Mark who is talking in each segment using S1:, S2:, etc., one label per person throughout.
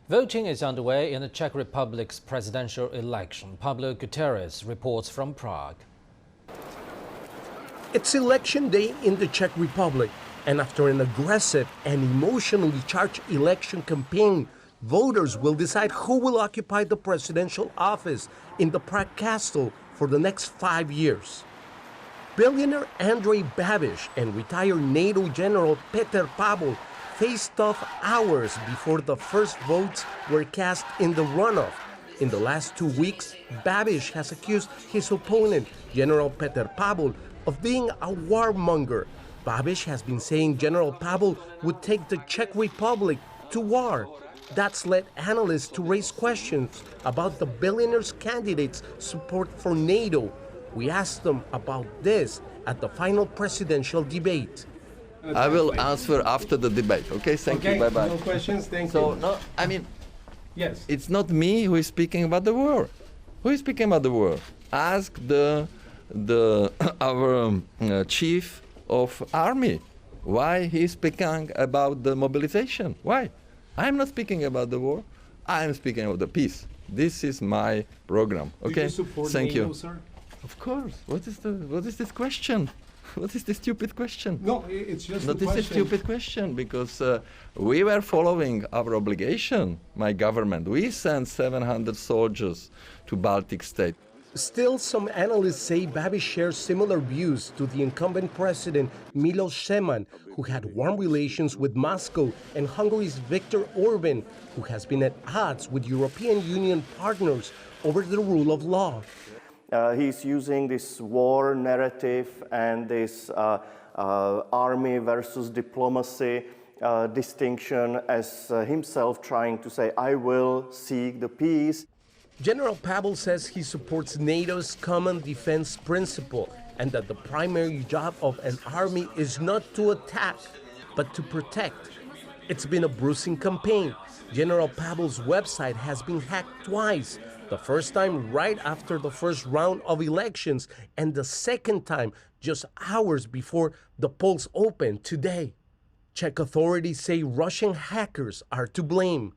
S1: Voting is underway in the Czech Republic's presidential election. Pablo Gutierrez reports from Prague.
S2: It's election day in the Czech Republic, and after an aggressive and emotionally charged election campaign, voters will decide who will occupy the presidential office in the Prague castle for the next 5 years. Billionaire Andrej Babiš and retired NATO General Petr Pavel faced off hours before the first votes were cast in the runoff. In the last 2 weeks, Babiš has accused his opponent, General Petr Pavel, of being a warmonger. Babiš has been saying General Pavel would take the Czech Republic to war. That's led analysts to raise questions about the billionaire's candidate's support for NATO. We asked them about this at the final presidential debate.
S3: I will answer after the debate. Okay, thank you. Bye-bye.
S2: No questions, thank
S3: So,
S2: you.
S3: no, I mean,
S2: Yes.
S3: it's not me who is speaking about the war. Who is speaking about the war? Ask our chief of army why he is speaking about the mobilization. Why? I'm not speaking about the war. I am speaking about the peace. This is my program. Okay.
S2: Do you support
S3: Thank
S2: NATO,
S3: you.
S2: sir?
S3: Of course. What is this question? What is this stupid question?
S2: No, it's just
S3: No,
S2: a
S3: this
S2: question.
S3: is a stupid question because we were following our obligation, my government. We sent 700 soldiers to Baltic states.
S2: Still, some analysts say Babiš shares similar views to the incumbent president Miloš Zeman, who had warm relations with Moscow, and Hungary's Viktor Orban, who has been at odds with European Union partners over the rule of law.
S4: He's using this war narrative and this army versus diplomacy distinction as himself trying to say, I will seek the peace.
S2: General Pavel says he supports NATO's common defense principle and that the primary job of an army is not to attack, but to protect. It's been a bruising campaign. General Pavel's website has been hacked twice. The first time right after the first round of elections, and the second time just hours before the polls opened today. Czech authorities say Russian hackers are to blame.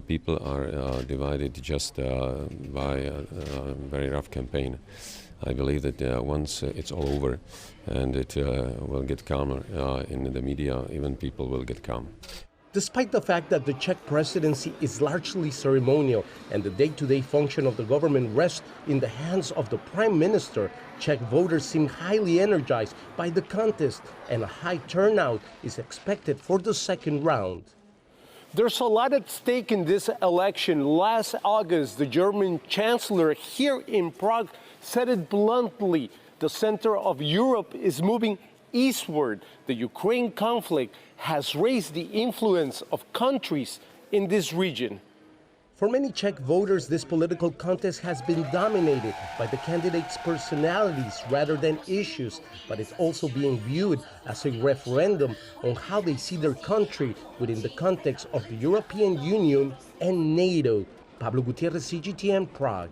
S5: People are divided just by a very rough campaign. I believe that once it's all over and it will get calmer in the media, even people will get calm.
S2: Despite the fact that the Czech presidency is largely ceremonial and the day-to-day function of the government rests in the hands of the prime minister, Czech voters seem highly energized by the contest, and a high turnout is expected for the second round. There's a lot at stake in this election. Last August, the German chancellor here in Prague said it bluntly. The center of Europe is moving eastward. The Ukraine conflict has raised the influence of countries in this region. For many Czech voters, this political contest has been dominated by the candidates' personalities rather than issues, but it's also being viewed as a referendum on how they see their country within the context of the European Union and NATO. Pablo Gutierrez, CGTN, Prague.